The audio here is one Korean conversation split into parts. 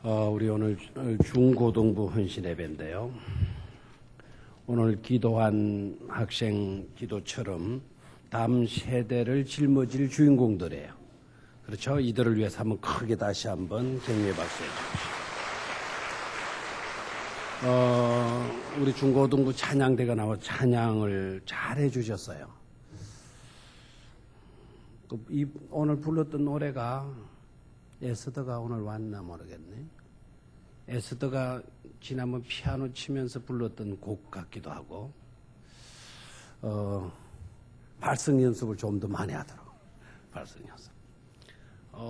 우리 오늘 중고등부 헌신 예배인데요. 오늘 기도한 학생 기도처럼 다음 세대를 짊어질 주인공들이에요. 그렇죠? 이들을 위해서 한번 크게 다시 한번 격려의 박수 해주십시오. 우리 중고등부 찬양대가 나와 찬양을 잘 해주셨어요. 오늘 불렀던 노래가 에스더가 오늘 왔나 모르겠네. 에스더가 지난번 피아노 치면서 불렀던 곡 같기도 하고, 발성 연습을 좀 더 많이 하더라고. 발성 연습.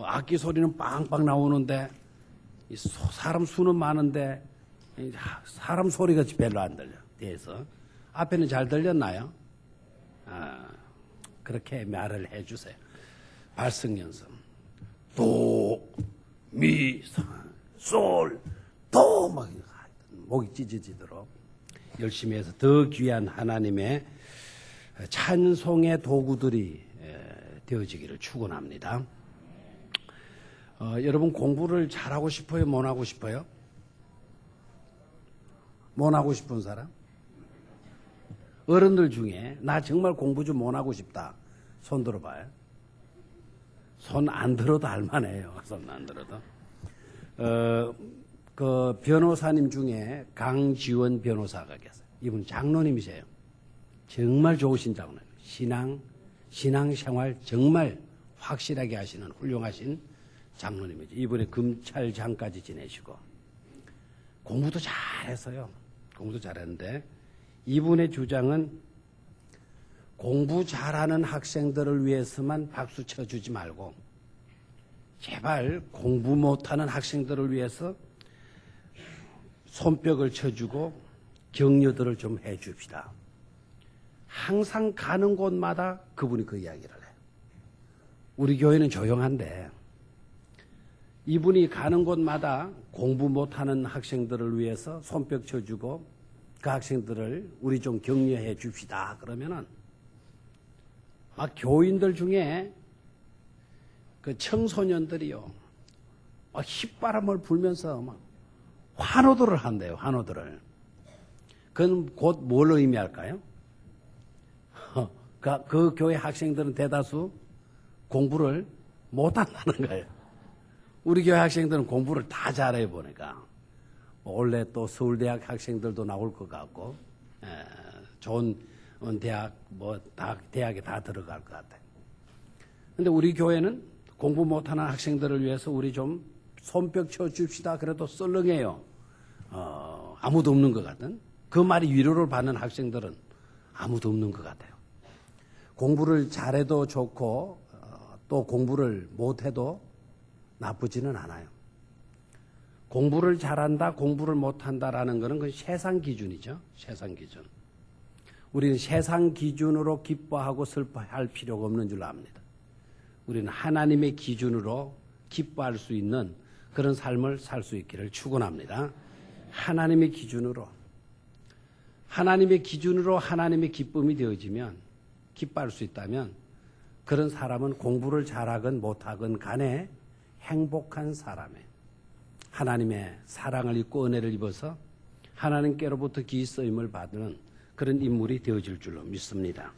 악기 소리는 빵빵 나오는데, 사람 수는 많은데, 사람 소리가 별로 안 들려. 뒤에서. 앞에는 잘 들렸나요? 그렇게 말을 해주세요. 발성 연습. 도, 미, 솔, 도, 막, 목이 찢어지도록 열심히 해서 더 귀한 하나님의 찬송의 도구들이 되어지기를 축원합니다. 여러분 공부를 잘하고 싶어요? 못 하고 싶어요? 못 하고 싶은 사람? 어른들 중에 나 정말 공부 좀 못 하고 싶다. 손 들어봐요. 손 안 들어도 알만해요. 손 안 들어도. 그 변호사님 중에 강지원 변호사가 계세요. 이분 장로님이세요. 정말 좋으신 장로님. 신앙생활 정말 확실하게 하시는 훌륭하신 장로님이죠. 이분이 검찰장까지 지내시고 공부도 잘했어요. 공부도 잘했는데 이분의 주장은 공부 잘하는 학생들을 위해서만 박수 쳐주지 말고 제발 공부 못하는 학생들을 위해서 손뼉을 쳐주고 격려들을 좀 해줍시다. 항상 가는 곳마다 그분이 그 이야기를 해요. 우리 교회는 조용한데 이분이 가는 곳마다 공부 못하는 학생들을 위해서 손뼉 쳐주고 그 학생들을 우리 좀 격려해 줍시다. 그러면은 막 교인들 중에 그 청소년들이요, 막 휘바람을 불면서 막 환호들을 한대요, 환호들을. 그건 곧 뭘 의미할까요? 그 교회 학생들은 대다수 공부를 못한다는 거예요. 우리 교회 학생들은 공부를 다 잘해 보니까. 원래 또 서울대학 학생들도 나올 것 같고, 좋은 대학, 대학에 다 들어갈 것 같아요. 근데 우리 교회는 공부 못하는 학생들을 위해서 우리 좀 손뼉 쳐줍시다. 그래도 썰렁해요. 아무도 없는 것 같은. 그 말이 위로를 받는 학생들은 아무도 없는 것 같아요. 공부를 잘해도 좋고, 또 공부를 못해도 나쁘지는 않아요. 공부를 잘한다, 공부를 못한다라는 것은 그 세상 기준이죠. 세상 기준. 우리는 세상 기준으로 기뻐하고 슬퍼할 필요가 없는 줄 압니다. 우리는 하나님의 기준으로 기뻐할 수 있는 그런 삶을 살 수 있기를 축원합니다. 하나님의 기준으로 하나님의 기쁨이 되어지면 기뻐할 수 있다면 그런 사람은 공부를 잘하건 못하건 간에 행복한 사람이에요. 하나님의 사랑을 입고 은혜를 입어서 하나님께로부터 기쓰임을 받는 그런 인물이 되어질 줄로 믿습니다.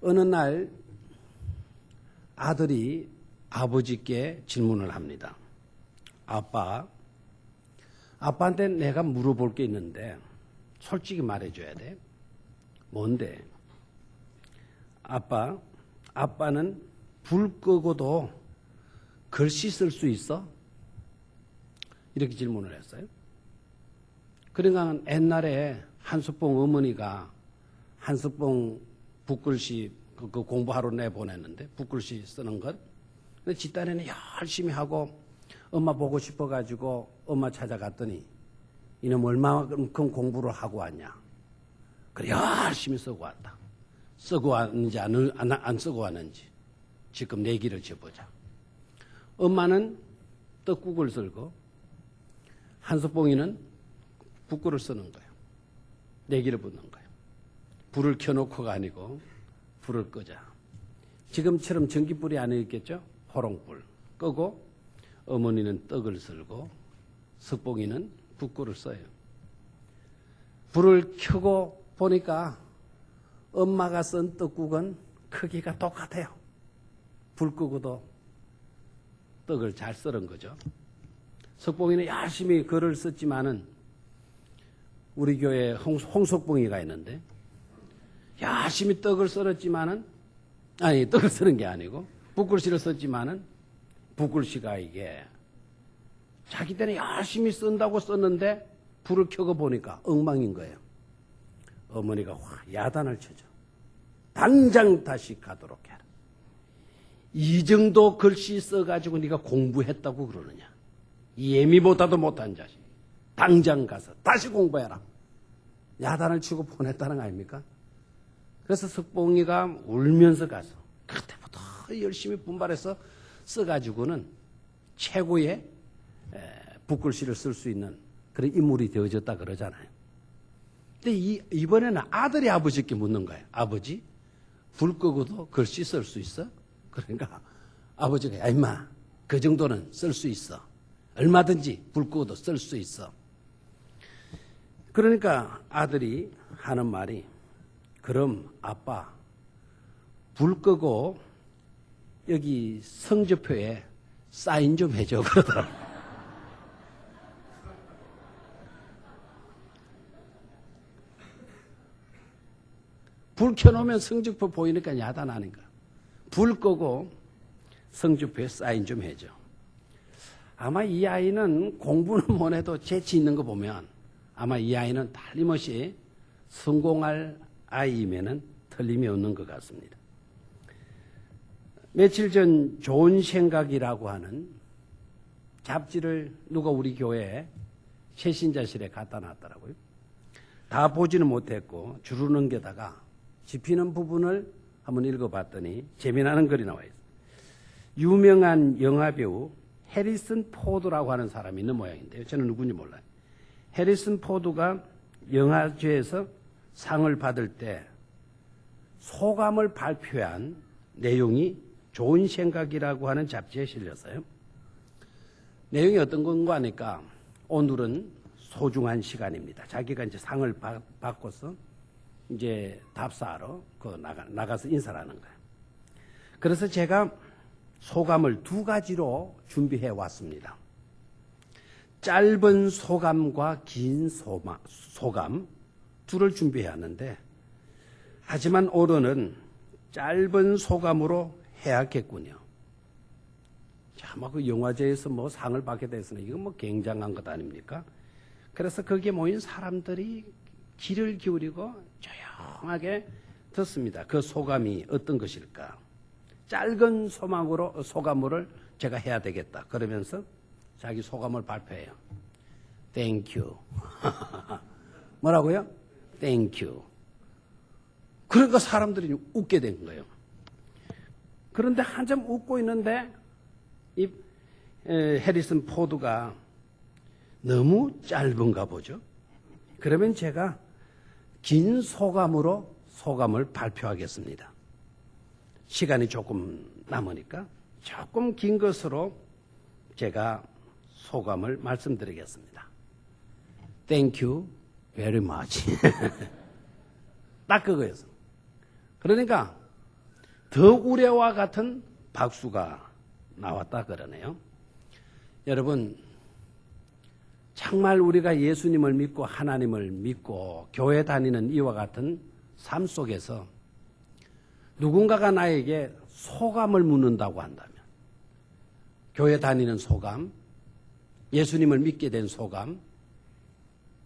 어느 날 아들이 아버지께 질문을 합니다. 아빠한테 내가 물어볼 게 있는데 솔직히 말해줘야 돼. 뭔데? 아빠는 불 끄고도 글씨 쓸 수 있어? 이렇게 질문을 했어요. 그러니까 옛날에 한수봉 어머니가 한수봉 붓글씨 그 공부하러 내보냈는데 붓글씨 쓰는 것. 근데 집단에는 열심히 하고 엄마 보고 싶어가지고 엄마 찾아갔더니 이놈 얼마만큼 공부를 하고 왔냐. 그래 열심히 쓰고 왔다. 쓰고 왔는지 안 쓰고 왔는지 지금 내기를 쳐보자. 엄마는 떡국을 쓸고 한수봉이는 붓글을 쓰는 거예요. 내기를 붙는 거예요. 불을 켜놓고가 아니고 불을 끄자. 지금처럼 전기불이 안 있겠죠? 호롱불 끄고 어머니는 떡을 썰고 석봉이는 북구를 써요. 불을 켜고 보니까 엄마가 쓴 떡국은 크기가 똑같아요. 불 끄고도 떡을 잘 썰은 거죠. 석봉이는 열심히 글을 썼지만은 우리 교회에 홍석봉이가 있는데 열심히 떡을 썰었지만은 떡을 쓰는 게 아니고 붓글씨를 썼지만은 붓글씨가 이게 자기 때는 열심히 쓴다고 썼는데 불을 켜고 보니까 엉망인 거예요. 어머니가 야단을 쳐줘. 당장 다시 가도록 해라. 이 정도 글씨 써가지고 네가 공부했다고 그러느냐. 예미보다도 못한 자식. 당장 가서 다시 공부해라. 야단을 치고 보냈다는 거 아닙니까? 그래서 석봉이가 울면서 가서 그때부터 열심히 분발해서 써가지고는 최고의 붓글씨를 쓸 수 있는 그런 인물이 되어졌다 그러잖아요. 근데 이번에는 아들이 아버지께 묻는 거예요. 아버지, 불 끄고도 글씨 쓸 수 있어? 그러니까 아버지가 야 임마 그 정도는 쓸 수 있어. 얼마든지 불 끄고도 쓸 수 있어. 그러니까 아들이 하는 말이 그럼 아빠 불 끄고 여기 성적표에 사인 좀 해줘 그러더라고요. 불 켜놓으면 성적표 보이니까 야단하니까 불 끄고 성적표에 사인 좀 해줘. 아마 이 아이는 공부는 못해도 재치 있는 거 보면 아마 이 아이는 틀림없이 성공할 아이이면은 틀림이 없는 것 같습니다. 며칠 전 좋은 생각이라고 하는 잡지를 누가 우리 교회에 새신자실에 갖다 놨더라고요. 다 보지는 못했고 줄을 넘겨다가 집히는 부분을 한번 읽어봤더니 재미나는 글이 나와 있어요. 유명한 영화배우 해리슨 포드라고 하는 사람이 있는 모양인데요. 저는 누군지 몰라요. 해리슨 포드가 영화제에서 상을 받을 때 소감을 발표한 내용이 좋은 생각이라고 하는 잡지에 실렸어요. 내용이 어떤 건가 하니까 오늘은 소중한 시간입니다. 자기가 이제 상을 받고서 이제 답사하러 나가서 인사를 하는 거예요. 그래서 제가 소감을 두 가지로 준비해 왔습니다. 짧은 소감과 긴 소감 둘을 준비해 왔는데 하지만 오늘은 짧은 소감으로 해야겠군요. 참, 그 영화제에서 뭐 상을 받게 됐으니 이건 뭐 굉장한 것 아닙니까? 그래서 거기에 모인 사람들이 귀를 기울이고 조용하게 듣습니다. 그 소감이 어떤 것일까? 짧은 소감으로 제가 해야 되겠다. 그러면서 자기 소감을 발표해요. 땡큐. 뭐라고요? 땡큐. 그러니까 사람들이 웃게 된 거예요. 그런데 한참 웃고 있는데 이 해리슨 포드가 너무 짧은가 보죠. 그러면 제가 긴 소감으로 소감을 발표하겠습니다. 시간이 조금 남으니까 조금 긴 것으로 제가 소감을 말씀드리겠습니다. Thank you very much. 딱 그거였어. 그러니까 더 우레와 같은 박수가 나왔다 그러네요. 여러분, 정말 우리가 예수님을 믿고 하나님을 믿고 교회 다니는 이와 같은 삶 속에서 누군가가 나에게 소감을 묻는다고 한다면 교회 다니는 소감, 예수님을 믿게 된 소감,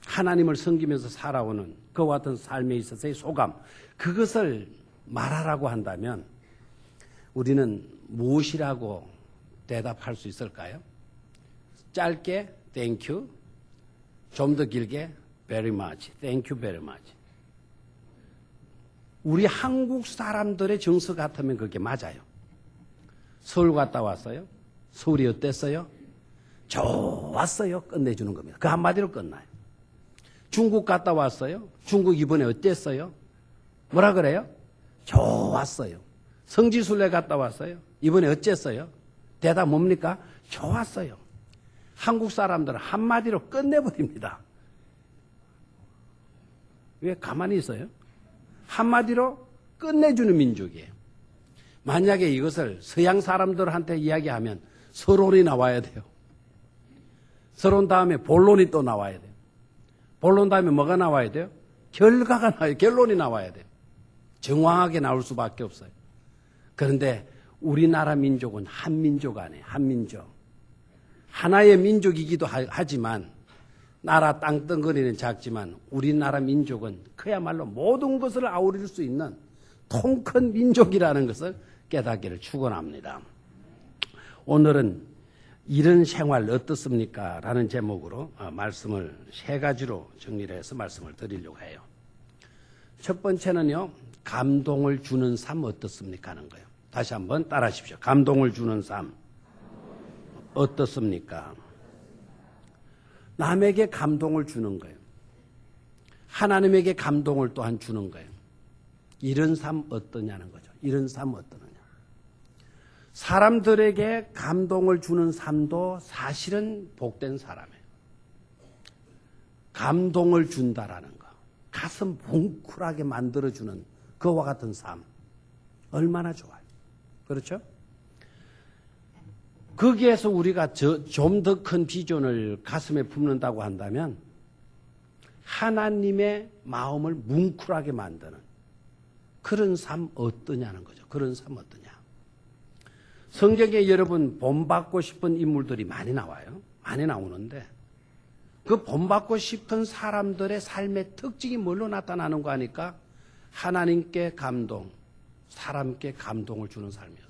하나님을 섬기면서 살아오는 그와 같은 삶에 있어서의 소감, 그것을 말하라고 한다면 우리는 무엇이라고 대답할 수 있을까요? 짧게 thank you, 좀 더 길게 very much, thank you very much. 우리 한국 사람들의 정서 같으면 그게 맞아요. 서울 갔다 왔어요? 서울이 어땠어요? 좋았어요. 끝내주는 겁니다. 그 한마디로 끝나요. 중국 갔다 왔어요? 중국 이번에 어땠어요? 뭐라 그래요? 좋았어요. 성지순례 갔다 왔어요? 이번에 어쨌어요? 대답 뭡니까? 좋았어요. 한국 사람들은 한마디로 끝내버립니다. 왜 가만히 있어요? 한마디로 끝내주는 민족이에요. 만약에 이것을 서양 사람들한테 이야기하면 서론이 나와야 돼요. 서론 다음에 본론이 또 나와야 돼요. 본론 다음에 뭐가 나와야 돼요? 결과가 나와요. 결론이 나와야 돼요. 정확하게 나올 수밖에 없어요. 그런데 우리나라 민족은 한민족 아니에요. 한민족. 하나의 민족이기도 하지만 나라 땅덩어리는 작지만 우리나라 민족은 그야말로 모든 것을 아우릴 수 있는 통 큰 민족이라는 것을 깨닫기를 축원합니다. 오늘은 이런 생활 어떻습니까? 라는 제목으로 말씀을 세 가지로 정리를 해서 말씀을 드리려고 해요. 첫 번째는요, 감동을 주는 삶 어떻습니까? 하는 거예요. 다시 한번 따라 하십시오. 감동을 주는 삶 어떻습니까? 남에게 감동을 주는 거예요. 하나님에게 감동을 또한 주는 거예요. 이런 삶 어떠냐는 거죠. 이런 삶 어떠느냐. 사람들에게 감동을 주는 삶도 사실은 복된 사람이에요. 감동을 준다라는 거. 가슴 뭉클하게 만들어주는 그와 같은 삶. 얼마나 좋아요. 그렇죠? 거기에서 우리가 좀 더 큰 비전을 가슴에 품는다고 한다면 하나님의 마음을 뭉클하게 만드는 그런 삶 어떠냐는 거죠. 그런 삶 어떠냐. 성경에 여러분 본받고 싶은 인물들이 많이 나와요. 많이 나오는데 그 본받고 싶은 사람들의 삶의 특징이 뭘로 나타나는 거 하니까 하나님께 감동, 사람께 감동을 주는 삶이었어요.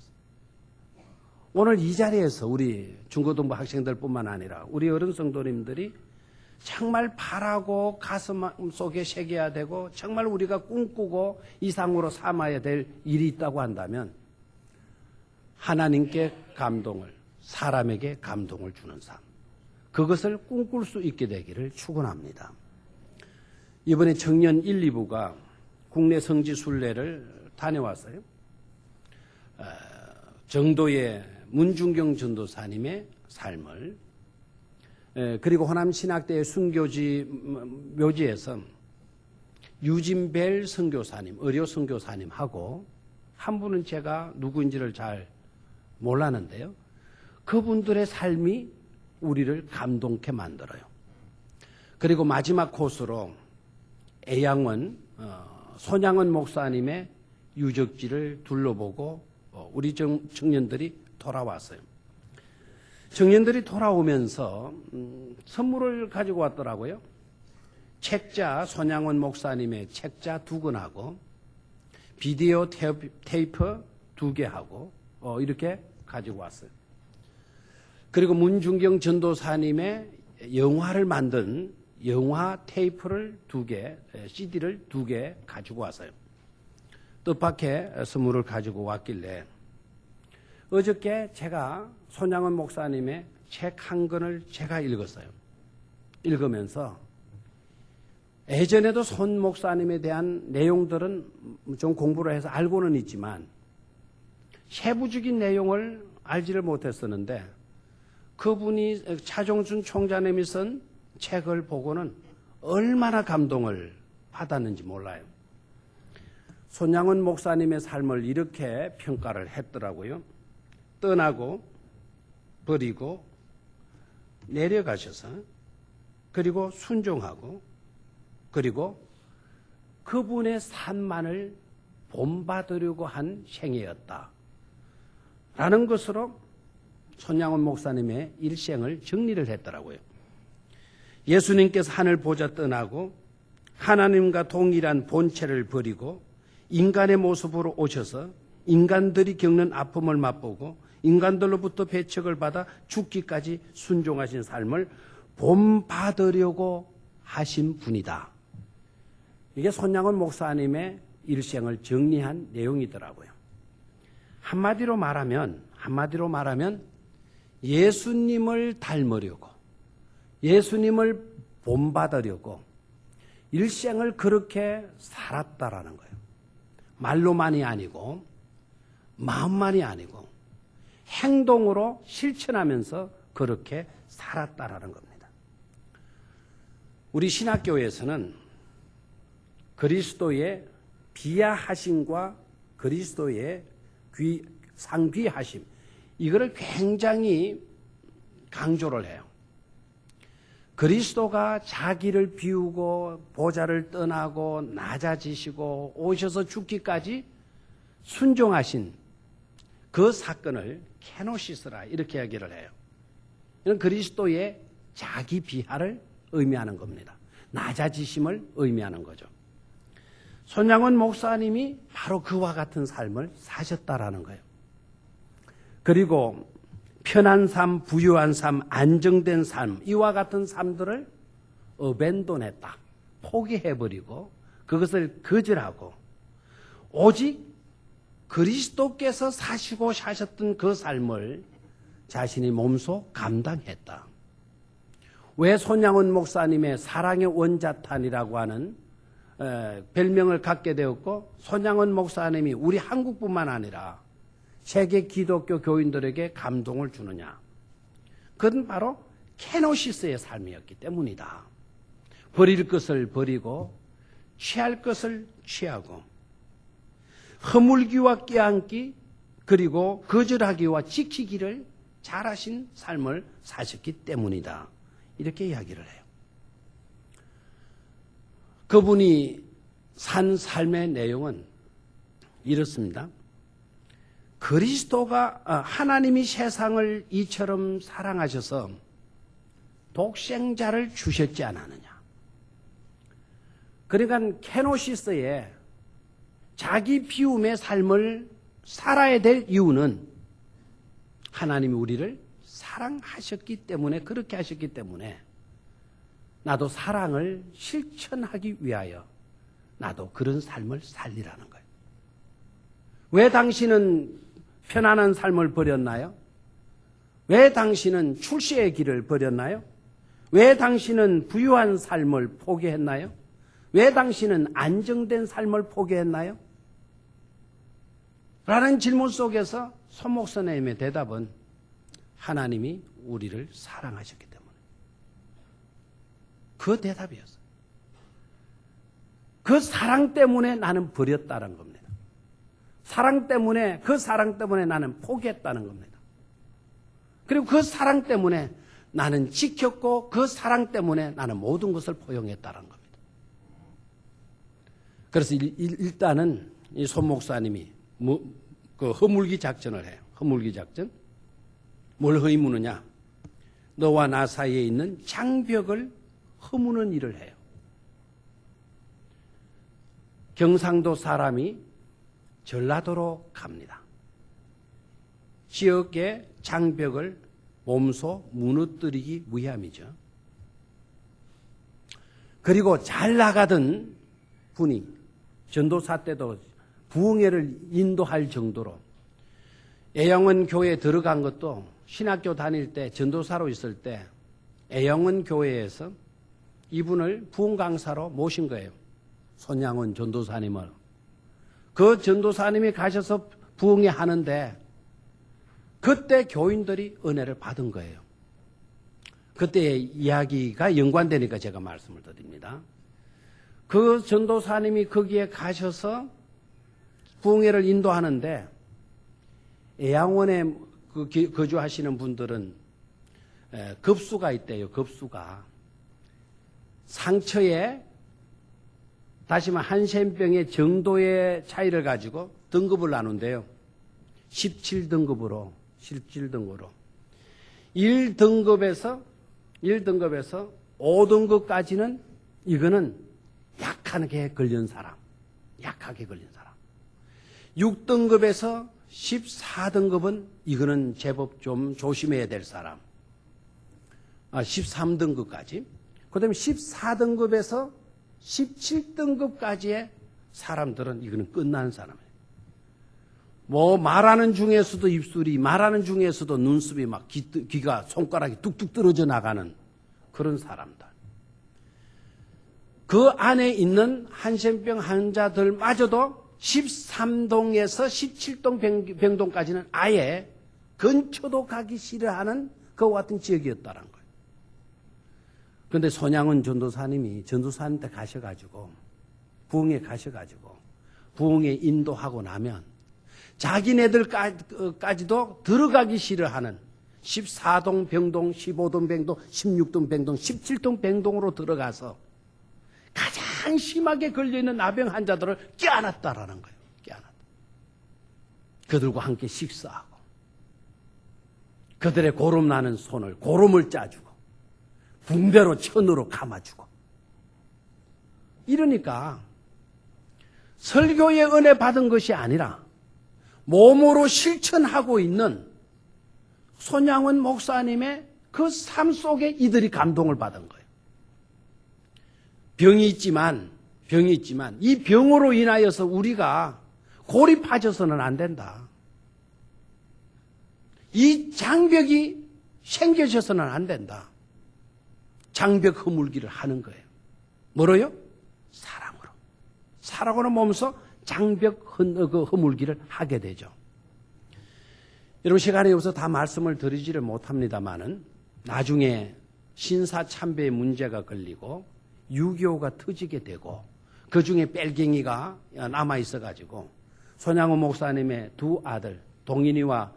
오늘 이 자리에서 우리 중고등부 학생들뿐만 아니라 우리 어른 성도님들이 정말 바라고 가슴 속에 새겨야 되고 정말 우리가 꿈꾸고 이상으로 삼아야 될 일이 있다고 한다면 하나님께 감동을, 사람에게 감동을 주는 삶. 그것을 꿈꿀 수 있게 되기를 축원합니다. 이번에 청년 1, 2부가 국내 성지 순례를 다녀왔어요. 정도의 문중경 전도사님의 삶을 그리고 호남 신학대의 순교지 묘지에서 유진벨 선교사님, 의료 선교사님하고 한 분은 제가 누구인지를 잘 몰랐는데요. 그분들의 삶이 우리를 감동케 만들어요. 그리고 마지막 코스로 애양원 손양원 목사님의 유적지를 둘러보고 우리 청년들이 돌아왔어요. 청년들이 돌아오면서 선물을 가지고 왔더라고요. 책자 손양원 목사님의 책자 2권하고 비디오 테이프 2개하고 이렇게 가지고 왔어요. 그리고 문중경 전도사님의 영화를 만든 영화 테이프를 2개, CD를 2개 가지고 왔어요. 뜻밖의 선물을 가지고 왔길래 어저께 제가 손양원 목사님의 책 한 권을 제가 읽었어요. 읽으면서 예전에도 손 목사님에 대한 내용들은 좀 공부를 해서 알고는 있지만 세부적인 내용을 알지를 못했었는데 그분이 차종순 총장님이 쓴 책을 보고는 얼마나 감동을 받았는지 몰라요. 손양원 목사님의 삶을 이렇게 평가를 했더라고요. 떠나고 버리고 내려가셔서 그리고 순종하고 그리고 그분의 산만을 본받으려고 한 생애였다. 라는 것으로 손양원 목사님의 일생을 정리를 했더라고요. 예수님께서 하늘 보좌 떠나고 하나님과 동일한 본체를 버리고 인간의 모습으로 오셔서 인간들이 겪는 아픔을 맛보고 인간들로부터 배척을 받아 죽기까지 순종하신 삶을 본받으려고 하신 분이다. 이게 손양원 목사님의 일생을 정리한 내용이더라고요. 한마디로 말하면 예수님을 닮으려고 예수님을 본받으려고 일생을 그렇게 살았다라는 거예요. 말로만이 아니고 마음만이 아니고 행동으로 실천하면서 그렇게 살았다라는 겁니다. 우리 신학교에서는 그리스도의 비하하심과 그리스도의 상귀하심, 이거를 굉장히 강조를 해요. 그리스도가 자기를 비우고 보좌를 떠나고 낮아지시고 오셔서 죽기까지 순종하신 그 사건을 케노시스라 이렇게 얘기를 해요. 이건 그리스도의 자기 비하를 의미하는 겁니다. 낮아지심을 의미하는 거죠. 손양원 목사님이 바로 그와 같은 삶을 사셨다라는 거예요. 그리고 편한 삶, 부유한 삶, 안정된 삶, 이와 같은 삶들을 어벤돈했다. 포기해버리고 그것을 거절하고 오직 그리스도께서 사시고 사셨던 그 삶을 자신이 몸소 감당했다. 왜 손양원 목사님의 사랑의 원자탄이라고 하는 별명을 갖게 되었고, 손양원 목사님이 우리 한국뿐만 아니라 세계 기독교 교인들에게 감동을 주느냐? 그건 바로 케노시스의 삶이었기 때문이다. 버릴 것을 버리고 취할 것을 취하고 허물기와 껴안기, 그리고 거절하기와 지키기를 잘하신 삶을 사셨기 때문이다. 이렇게 이야기를 해요. 그분이 산 삶의 내용은 이렇습니다. 그리스도가 하나님이 세상을 이처럼 사랑하셔서 독생자를 주셨지 않았느냐. 그러니까 케노시스의 자기 비움의 삶을 살아야 될 이유는 하나님이 우리를 사랑하셨기 때문에, 그렇게 하셨기 때문에 나도 사랑을 실천하기 위하여 나도 그런 삶을 살리라는 거예요. 왜 당신은 편안한 삶을 버렸나요? 왜 당신은 출세의 길을 버렸나요? 왜 당신은 부유한 삶을 포기했나요? 왜 당신은 안정된 삶을 포기했나요? 라는 질문 속에서 손 목사님의 대답은 하나님이 우리를 사랑하셨기 때문에. 그 대답이었어요. 그 사랑 때문에 나는 버렸다는 겁니다. 사랑 때문에, 그 사랑 때문에 나는 포기했다는 겁니다. 그리고 그 사랑 때문에 나는 지켰고, 그 사랑 때문에 나는 모든 것을 포용했다는 겁니다. 그래서 일단은 이 손 목사님이 그 허물기 작전을 해요. 허물기 작전. 뭘 허무느냐? 너와 나 사이에 있는 장벽을 허무는 일을 해요. 경상도 사람이 전라도로 갑니다. 지역의 장벽을 몸소 무너뜨리기 위함이죠. 그리고 잘 나가던 분이 전도사 때도 부흥회를 인도할 정도로 애영원 교회에 들어간 것도 신학교 다닐 때 전도사로 있을 때 애영원 교회에서 이분을 부흥 강사로 모신 거예요. 손양원 전도사님을. 그 전도사님이 가셔서 부흥회 하는데 그때 교인들이 은혜를 받은 거예요. 그때의 이야기가 연관되니까 제가 말씀을 드립니다. 그 전도사님이 거기에 가셔서 부흥회를 인도하는데 애양원에 거주하시는 분들은 급수가 있대요. 급수가. 상처에 다시 말해 한센병의 정도의 차이를 가지고 등급을 나눈대요. 17등급으로 1등급에서 5등급까지는 이거는 약하게 걸린 사람, 약하게 걸린 사람. 6등급에서 14등급은 이거는 제법 좀 조심해야 될 사람. 13등급까지. 그 다음에 14등급에서 17등급까지의 사람들은 이거는 끝난 사람이에요. 뭐 말하는 중에서도 입술이, 말하는 중에서도 눈썹이 막 귀가 손가락이 뚝뚝 떨어져 나가는 그런 사람들. 그 안에 있는 한센병 환자들마저도 13동에서 17동 병동까지는 아예 근처도 가기 싫어하는 그와 같은 지역이었다는 거예요. 그런데 손양은 전도사님한테 가셔가지고 부흥에 가셔가지고 부흥에 인도하고 나면 자기네들까지도 들어가기 싫어하는 14동 병동, 15동 병동, 16동 병동, 17동 병동으로 들어가서 가장 심하게 걸려있는 나병 환자들을 껴안았다라는 거예요. 껴안았다. 그들과 함께 식사하고 그들의 고름나는 손을 고름을 짜주고 붕대로 천으로 감아주고 이러니까 설교의 은혜 받은 것이 아니라 몸으로 실천하고 있는 손양원 목사님의 그 삶 속에 이들이 감동을 받은 거예요. 병이 있지만 이 병으로 인하여서 우리가 고립하셔서는 안 된다. 이 장벽이 생겨져서는 안 된다. 장벽 허물기를 하는 거예요. 뭐로요? 사랑으로. 사랑으로 몸소 장벽 허물기를 하게 되죠. 여러분 시간이 없어서 다 말씀을 드리지를 못합니다만은 나중에 신사참배의 문제가 걸리고 6.25가 터지게 되고 그 중에 뺄갱이가 남아있어가지고 손양호 목사님의 두 아들 동인이와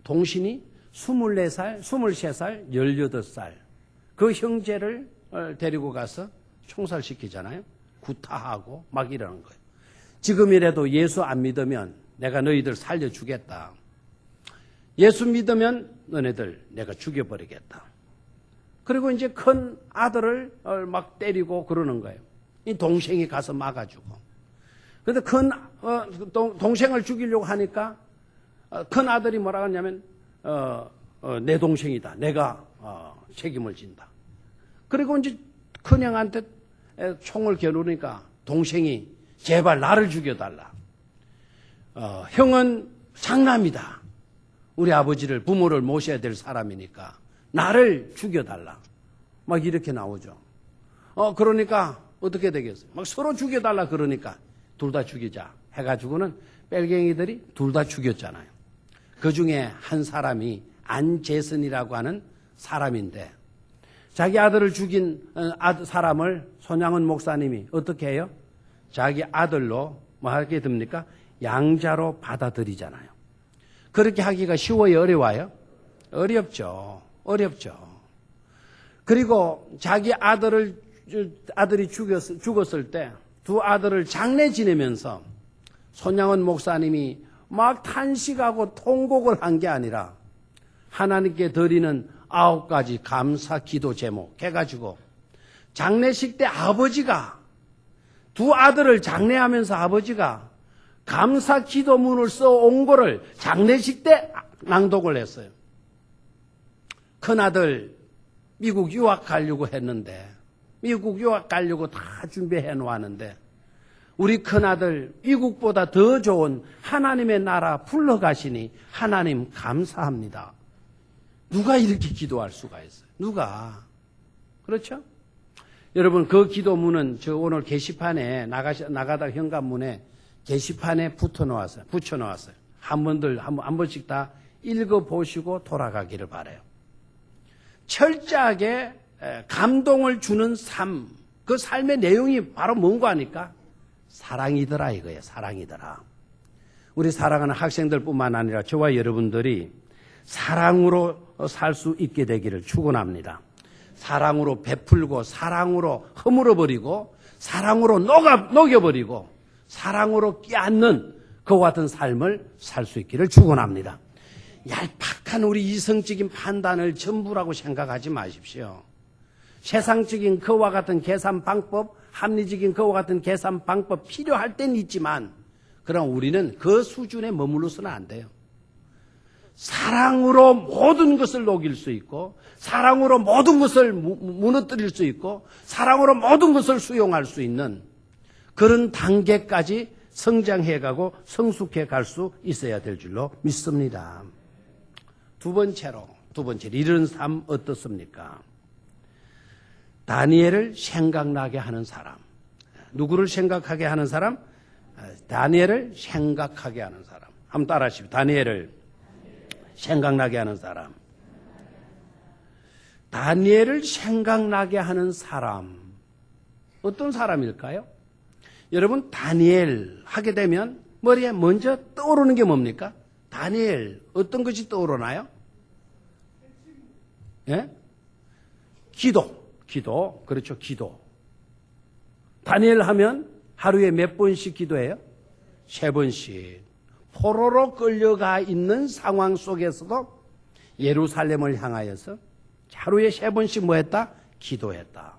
동신이 24살, 23살, 18살 그 형제를 데리고 가서 총살시키잖아요. 구타하고 막 이러는 거예요. 지금이라도 예수 안 믿으면 내가 너희들 살려주겠다. 예수 믿으면 너네들 내가 죽여버리겠다. 그리고 이제 큰 아들을 막 때리고 그러는 거예요. 이 동생이 가서 막아주고. 그런데 동생을 죽이려고 하니까 큰 아들이 뭐라고 하냐면 내 동생이다. 내가 책임을 진다. 그리고 이제 큰형한테 총을 겨누니까 동생이 제발 나를 죽여달라. 형은 장남이다. 우리 아버지를 부모를 모셔야 될 사람이니까 나를 죽여달라. 막 이렇게 나오죠. 그러니까 어떻게 되겠어요? 막 서로 죽여달라 그러니까 둘 다 죽이자 해가지고는 뺄갱이들이 둘 다 죽였잖아요. 그 중에 한 사람이 안재선이라고 하는 사람인데 자기 아들을 죽인 사람을 손양원 목사님이 어떻게 해요? 자기 아들로 뭐 하게 됩니까? 양자로 받아들이잖아요. 그렇게 하기가 쉬워요? 어려워요? 어렵죠. 그리고 자기 아들이 죽었을 때 두 아들을 장례 지내면서 손양원 목사님이 막 탄식하고 통곡을 한 게 아니라 하나님께 드리는 9가지 감사 기도 제목 해가지고 장례식 때 아버지가 두 아들을 장례하면서 아버지가 감사 기도문을 써온 거를 장례식 때 낭독을 했어요. 큰아들 미국 유학 가려고 했는데 미국 유학 가려고 다 준비해 놓았는데 우리 큰아들 미국보다 더 좋은 하나님의 나라 불러가시니 하나님 감사합니다. 누가 이렇게 기도할 수가 있어요? 누가? 그렇죠? 여러분 그 기도문은 저 오늘 게시판에 나가다 현관문에 게시판에 붙여놓았어요. 한 번씩 다 읽어보시고 돌아가기를 바라요. 철저하게 감동을 주는 삶, 그 삶의 내용이 바로 뭔가 하니까 사랑이더라 이거예요. 사랑이더라. 우리 사랑하는 학생들뿐만 아니라 저와 여러분들이 사랑으로 살 수 있게 되기를 축원합니다. 사랑으로 베풀고 사랑으로 허물어버리고 사랑으로 녹여버리고 사랑으로 끼얹는 그와 같은 삶을 살 수 있기를 축원합니다. 얄팍한 우리 이성적인 판단을 전부라고 생각하지 마십시오. 세상적인 그와 같은 계산 방법, 합리적인 그와 같은 계산 방법 필요할 때는 있지만 그럼 우리는 그 수준에 머물러서는 안 돼요. 사랑으로 모든 것을 녹일 수 있고 사랑으로 모든 것을 무너뜨릴 수 있고 사랑으로 모든 것을 수용할 수 있는 그런 단계까지 성장해가고 성숙해 갈 수 있어야 될 줄로 믿습니다. 두 번째로 이런 삶 어떻습니까? 다니엘을 생각나게 하는 사람. 누구를 생각하게 하는 사람? 다니엘을 생각하게 하는 사람. 한번 따라하십시오. 다니엘을 생각나게 하는 사람. 다니엘을 생각나게 하는 사람. 어떤 사람일까요? 여러분, 다니엘 하게 되면 머리에 먼저 떠오르는 게 뭡니까? 다니엘, 어떤 것이 떠오르나요? 예? 기도. 그렇죠, 기도. 다니엘 하면 하루에 몇 번씩 기도해요? 3번씩. 포로로 끌려가 있는 상황 속에서도 예루살렘을 향하여서 하루에 3번씩 뭐 했다? 기도했다.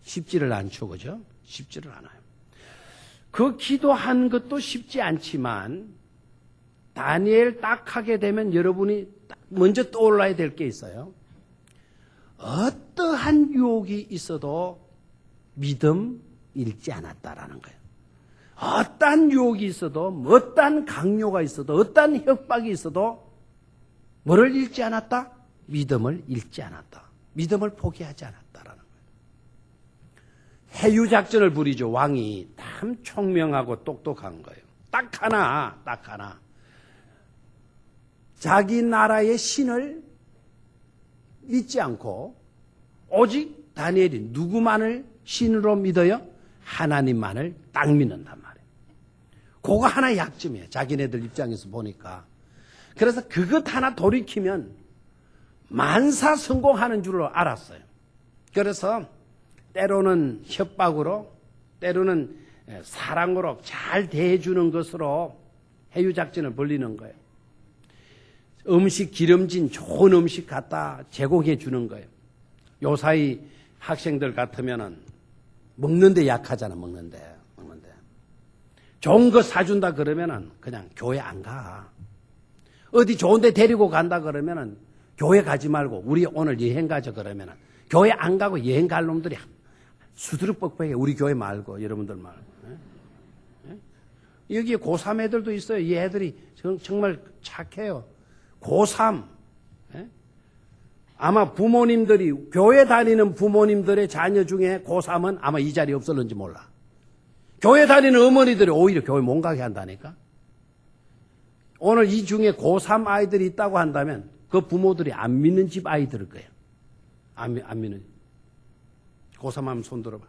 쉽지를 않죠, 그죠? 쉽지를 않아요. 그 기도한 것도 쉽지 않지만 다니엘 딱 하게 되면 여러분이 먼저 떠올라야 될 게 있어요. 어떠한 유혹이 있어도 믿음 잃지 않았다라는 거예요. 어떠한 유혹이 있어도, 어떠한 강요가 있어도, 어떠한 협박이 있어도 뭐를 잃지 않았다? 믿음을 잃지 않았다. 믿음을 포기하지 않았다라는 거예요. 해유작전을 부리죠. 왕이 참 총명하고 똑똑한 거예요. 딱 하나. 자기 나라의 신을 믿지 않고 오직 다니엘이 누구만을 신으로 믿어요? 하나님만을 딱 믿는단 말이에요. 그거 하나 약점이에요. 자기네들 입장에서 보니까. 그래서 그것 하나 돌이키면 만사 성공하는 줄로 알았어요. 그래서 때로는 협박으로, 때로는 사랑으로 잘 대해주는 것으로 해유작전을 벌리는 거예요. 음식 기름진 좋은 음식 갖다 제공해 주는 거예요. 요사이 학생들 같으면은 먹는데 약하잖아, 먹는데. 좋은 거 사준다 그러면은 그냥 교회 안 가. 어디 좋은 데 데리고 간다 그러면은 교회 가지 말고 우리 오늘 여행 가자 그러면은 교회 안 가고 여행 갈 놈들이 수두룩 뻑뻑해. 우리 교회 말고, 여러분들 말고. 여기에 고3 애들도 있어요. 이 애들이 정말 착해요. 고3. 아마 부모님들이, 교회 다니는 부모님들의 자녀 중에 고3은 아마 이 자리에 없었는지 몰라. 교회 다니는 어머니들이 오히려 교회 못 가게 한다니까. 오늘 이 중에 고3 아이들이 있다고 한다면 그 부모들이 안 믿는 집 아이들일 거예요. 안 믿는. 고3 하면 손 들어봐.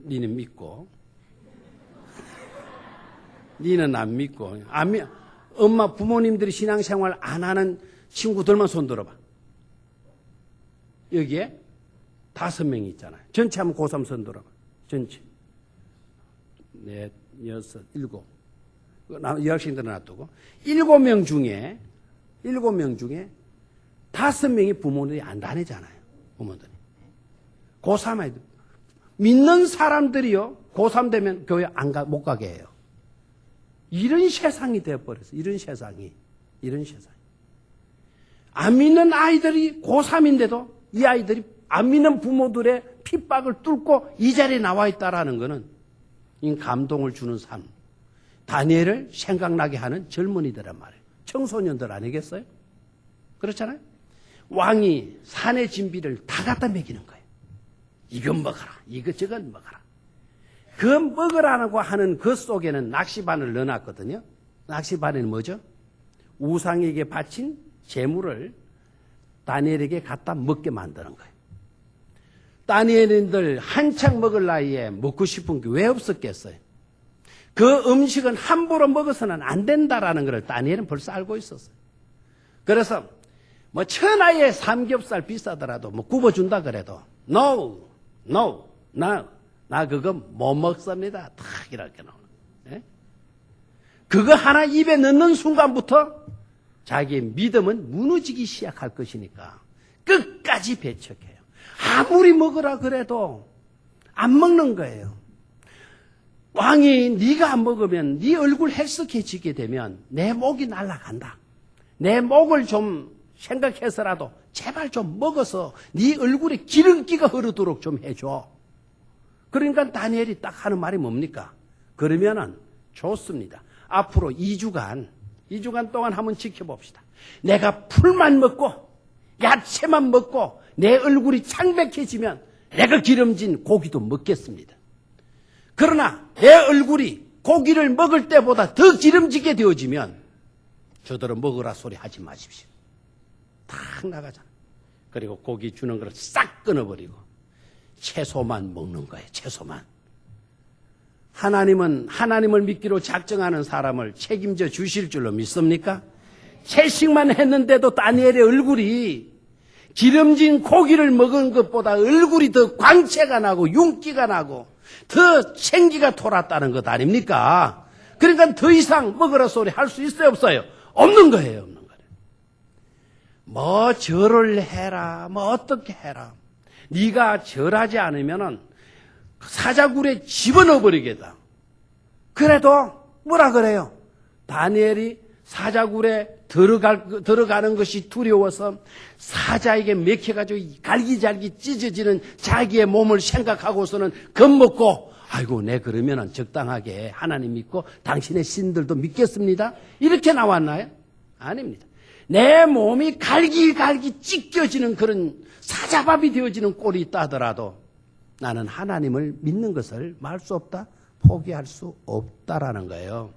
니는 믿고. 니는 안 믿고. 엄마, 부모님들이 신앙생활 안 하는 친구들만 손 들어봐. 여기에 5명이 있잖아요. 전체 하면 고3 손 들어봐. 전체. 4, 6, 7. 여학생들은 놔두고. 7명 중에 5명이 부모들이 안 다니잖아요. 부모들이. 고3 아이들. 믿는 사람들이요. 고3 되면 교회 못 가게 해요. 이런 세상이 되어버렸어요. 이런 세상이. 안 믿는 아이들이 고3인데도 이 아이들이 안 믿는 부모들의 핍박을 뚫고 이 자리에 나와 있다라는 것은 이 감동을 주는 삶. 다니엘을 생각나게 하는 젊은이들란 말이에요. 청소년들 아니겠어요? 그렇잖아요? 왕이 산의 진비를 다 갖다 먹이는 거예요. 이건 먹어라. 이것저것 먹어라. 그 먹으라고 하는 그 속에는 낚시반을 넣어놨거든요. 낚시반에는 뭐죠? 우상에게 바친 재물을 다니엘에게 갖다 먹게 만드는 거예요. 다니엘인들 한창 먹을 나이에 먹고 싶은 게 왜 없었겠어요? 그 음식은 함부로 먹어서는 안 된다라는 걸 다니엘은 벌써 알고 있었어요. 그래서 뭐 천하의 삼겹살 비싸더라도 뭐 굽어준다 그래도 No, 나 그거 못 먹습니다. 탁 이렇게 나오는. 예? 그거 하나 입에 넣는 순간부터 자기의 믿음은 무너지기 시작할 것이니까 끝까지 배척해요. 아무리 먹으라 그래도 안 먹는 거예요. 왕이 네가 안 먹으면 네 얼굴 헬쓱해지게 되면 내 목이 날아간다. 내 목을 좀 생각해서라도 제발 좀 먹어서 네 얼굴에 기름기가 흐르도록 좀 해줘. 그러니까 다니엘이 딱 하는 말이 뭡니까? 그러면은 좋습니다. 앞으로 2주간 동안 한번 지켜봅시다. 내가 풀만 먹고 야채만 먹고 내 얼굴이 창백해지면 내가 기름진 고기도 먹겠습니다. 그러나 내 얼굴이 고기를 먹을 때보다 더 기름지게 되어지면 저더러 먹으라 소리 하지 마십시오. 탁 나가잖아. 그리고 고기 주는 걸 싹 끊어버리고 채소만 먹는 거예요. 채소만. 하나님은 하나님을 믿기로 작정하는 사람을 책임져 주실 줄로 믿습니까? 채식만 했는데도 다니엘의 얼굴이 기름진 고기를 먹은 것보다 얼굴이 더 광채가 나고 윤기가 나고 더 생기가 돌았다는 것 아닙니까? 그러니까 더 이상 먹으라 소리 할 수 있어요, 없어요? 없는 거예요, 없는 거예요. 뭐 절을 해라, 뭐 어떻게 해라. 네가 절하지 않으면은 사자굴에 집어넣어 버리겠다. 그래도 뭐라 그래요? 다니엘이 사자굴에 들어가는 것이 두려워서 사자에게 맥혀가지고 갈기잘기 찢어지는 자기의 몸을 생각하고서는 겁먹고 아이고 내 그러면은 적당하게 하나님 믿고 당신의 신들도 믿겠습니다. 이렇게 나왔나요? 아닙니다. 내 몸이 갈기갈기 찢겨지는 그런 사자밥이 되어지는 꼴이 있다 하더라도 나는 하나님을 믿는 것을 말 수 없다, 포기할 수 없다라는 거예요.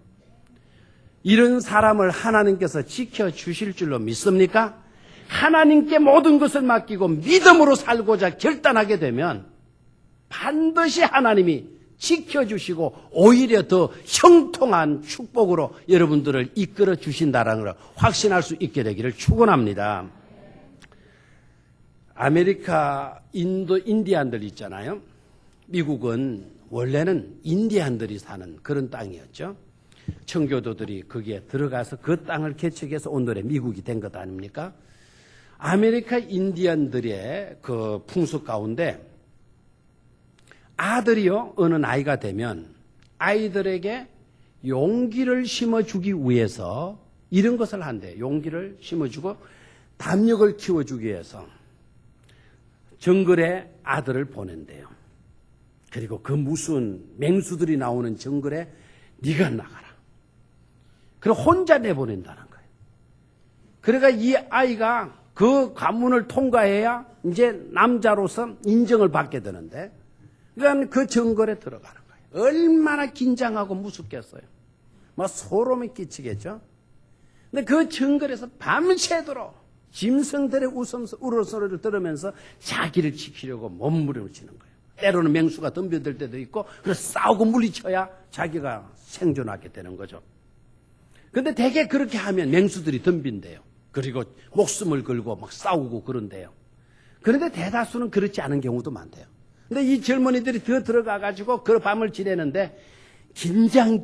이런 사람을 하나님께서 지켜주실 줄로 믿습니까? 하나님께 모든 것을 맡기고 믿음으로 살고자 결단하게 되면 반드시 하나님이 지켜주시고 오히려 더 형통한 축복으로 여러분들을 이끌어 주신다는 걸 확신할 수 있게 되기를 축원합니다. 아메리카 인디안들 있잖아요. 미국은 원래는 인디안들이 사는 그런 땅이었죠. 청교도들이 거기에 들어가서 그 땅을 개척해서 오늘의 미국이 된 것 아닙니까? 아메리카 인디언들의 그 풍습 가운데 아들이요, 어느 나이가 되면 아이들에게 용기를 심어주기 위해서 이런 것을 한대요. 용기를 심어주고 담력을 키워주기 위해서 정글에 아들을 보낸대요. 그리고 그 무슨 맹수들이 나오는 정글에 네가 나가라. 그리고 혼자 내보낸다는 거예요. 그러니까 이 아이가 그 관문을 통과해야 이제 남자로서 인정을 받게 되는데, 그러니까 그 정글에 들어가는 거예요. 얼마나 긴장하고 무섭겠어요. 막 소름이 끼치겠죠. 근데 그 정글에서 밤새도록 짐승들의 울음소리를 들으면서 자기를 지키려고 몸부림치는 거예요. 때로는 맹수가 덤벼들 때도 있고, 그래서 싸우고 물리쳐야 자기가 생존하게 되는 거죠. 근데 대개 그렇게 하면 맹수들이 덤빈대요. 그리고 목숨을 걸고 막 싸우고 그런대요. 그런데 대다수는 그렇지 않은 경우도 많대요. 근데 이 젊은이들이 더 들어가가지고 그 밤을 지내는데 긴장이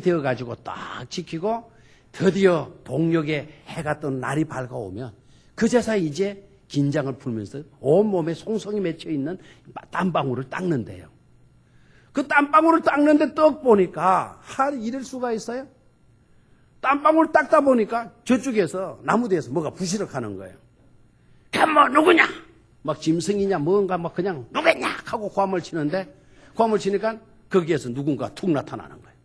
되어가지고 딱 지키고 드디어 동력에 해가 뜬 날이 밝아오면 그제서 이제 긴장을 풀면서 온몸에 송송이 맺혀있는 땀방울을 닦는데요. 그 땀방울을 닦는데 떡 보니까 이럴 수가 있어요? 땀방울 닦다 보니까 저쪽에서 나무대에서 뭐가 부시럭하는 거예요. 뭐 누구냐? 막 짐승이냐 뭔가 막 그냥 누구냐 하고 고함을 치는데 고함을 치니까 거기에서 누군가 툭 나타나는 거예요.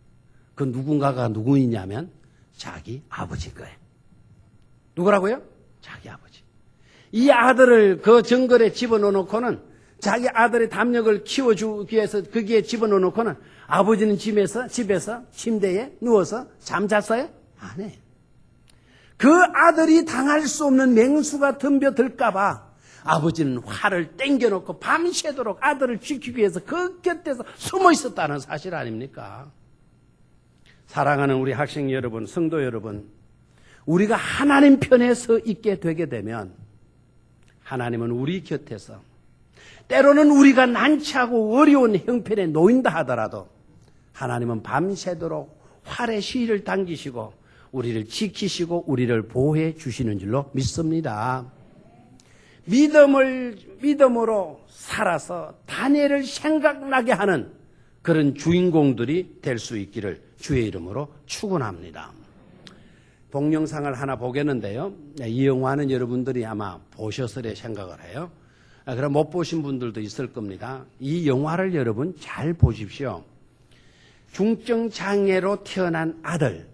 그 누군가가 누구이냐면 자기 아버지인 거예요. 누구라고요? 자기 아버지. 이 아들을 그 정글에 집어넣어놓고는 자기 아들의 담력을 키워주기 위해서 거기에 집어넣어놓고는 아버지는 집에서 침대에 누워서 잠잤어요? 안 해. 그 아들이 당할 수 없는 맹수가 덤벼들까봐 아버지는 활을 땡겨놓고 밤새도록 아들을 지키기 위해서 그 곁에서 숨어 있었다는 사실 아닙니까? 사랑하는 우리 학생 여러분, 성도 여러분, 우리가 하나님 편에 서 있게 되게 되면 하나님은 우리 곁에서 때로는 우리가 난처하고 어려운 형편에 놓인다 하더라도 하나님은 밤새도록 활의 시위를 당기시고 우리를 지키시고 우리를 보호해 주시는 줄로 믿습니다. 믿음으로 살아서 다니엘을 생각나게 하는 그런 주인공들이 될 수 있기를 주의 이름으로 축원합니다. 동영상을 하나 보겠는데요. 이 영화는 여러분들이 아마 보셨으리 생각을 해요. 그럼 못 보신 분들도 있을 겁니다. 이 영화를 여러분 잘 보십시오. 중증 장애로 태어난 아들.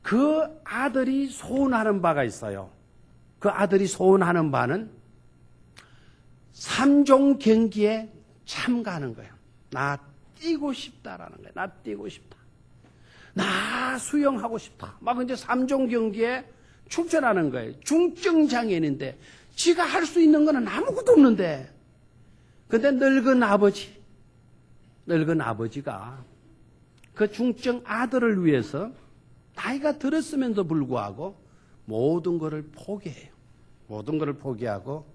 그 아들이 소원하는 바가 있어요. 그 아들이 소원하는 바는 3종 경기에 참가하는 거예요. 나 뛰고 싶다라는 거예요. 나 뛰고 싶다. 나 수영하고 싶다. 막 이제 3종 경기에 출전하는 거예요. 중증 장애인인데 지가 할 수 있는 거는 아무것도 없는데. 근데 늙은 아버지가 그 중증 아들을 위해서 나이가 들었음에도 불구하고 모든 것을 포기해요. 모든 것을 포기하고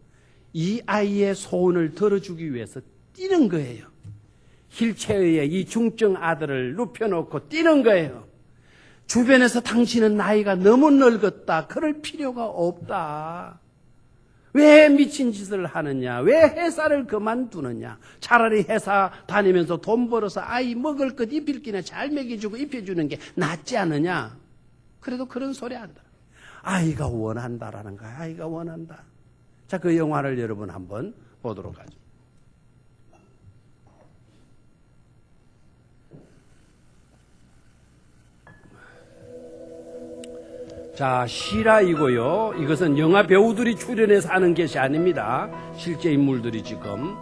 이 아이의 소원을 들어주기 위해서 뛰는 거예요. 휠체어에 이 중증 아들을 눕혀놓고 뛰는 거예요. 주변에서 당신은 나이가 너무 늙었다. 그럴 필요가 없다. 왜 미친 짓을 하느냐? 왜 회사를 그만두느냐? 차라리 회사 다니면서 돈 벌어서 아이 먹을 것 입힐 끼나 잘 먹여주고 입혀주는 게 낫지 않느냐? 그래도 그런 소리 한다. 아이가 원한다라는 거야. 아이가 원한다. 자, 그 영화를 여러분 한번 보도록 하죠. 자, 실화이고요. 이것은 영화 배우들이 출연해서 하는 것이 아닙니다. 실제 인물들이 지금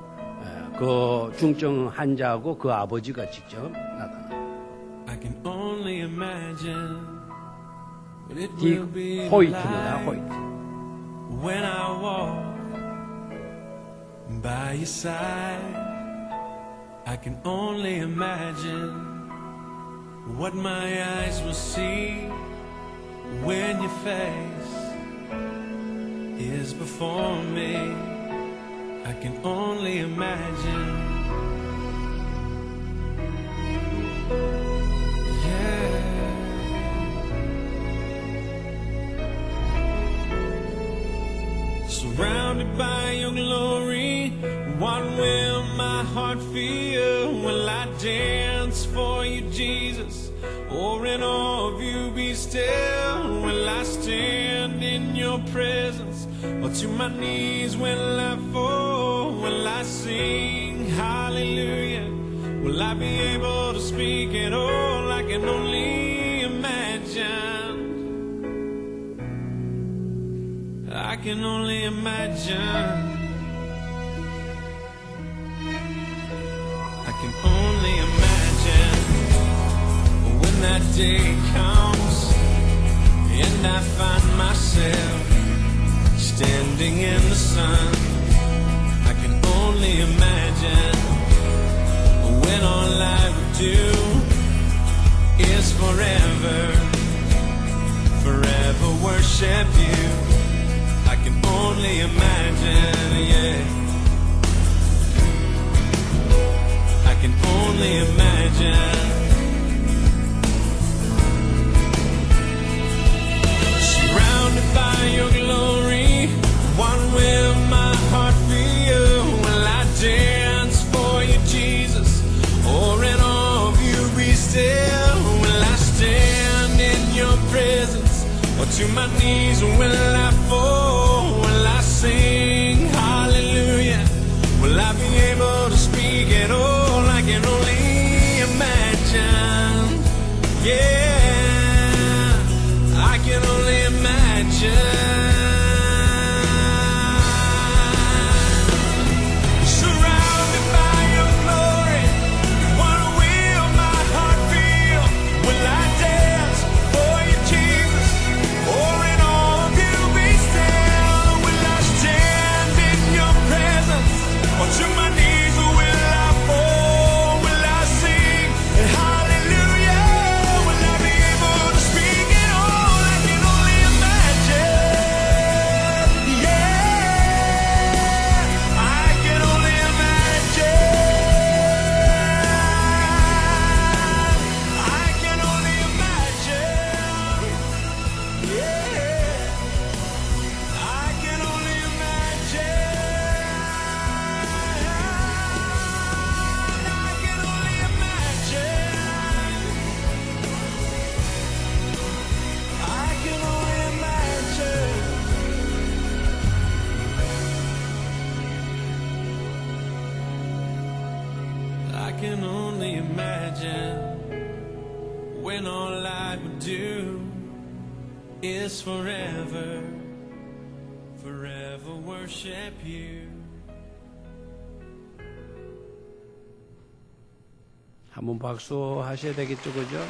그 중증 환자하고 그 아버지가 직접 나타납니다. 딕 호이트입니다. 호이트. When I walk by your side, I can only imagine what my eyes will see when your face is before me. I can only imagine. Yeah. Surrounded by your glory, what will my heart feel? Will I dance for you, Jesus? Or in awe of you be still? Will I stand in your presence? Or to my knees will I fall? Will I sing hallelujah? Will I be able to speak at all? I can only imagine. I can only imagine. I can only imagine when that day comes and I find myself standing in the sun. I can only imagine when all I would do is forever worship you. I can only imagine, yeah. I can only imagine. Surrounded by your glory, what will my heart feel? Will I dance for you, Jesus? Or in awe of you be still? Will I stand in your presence? Or to my knees will I fall? Will I sing hallelujah? Will I be able to speak at all? I can only imagine, yeah, I can only imagine. Surrounded by your glory, what will my heart feel? Will I dance for you, Jesus? Or in awe of you be still? Will I stand in your presence? Or to my knees will I fall? Will I sing hallelujah? Will I be able to speak at all? I can only imagine. Yeah, I can only imagine. I can only imagine. Yeah, I can only imagine. I can only imagine. I can only imagine. I can only imagine when all I would do is forever worship you. 한번 박수 하셔야 되겠죠, 그죠? 네.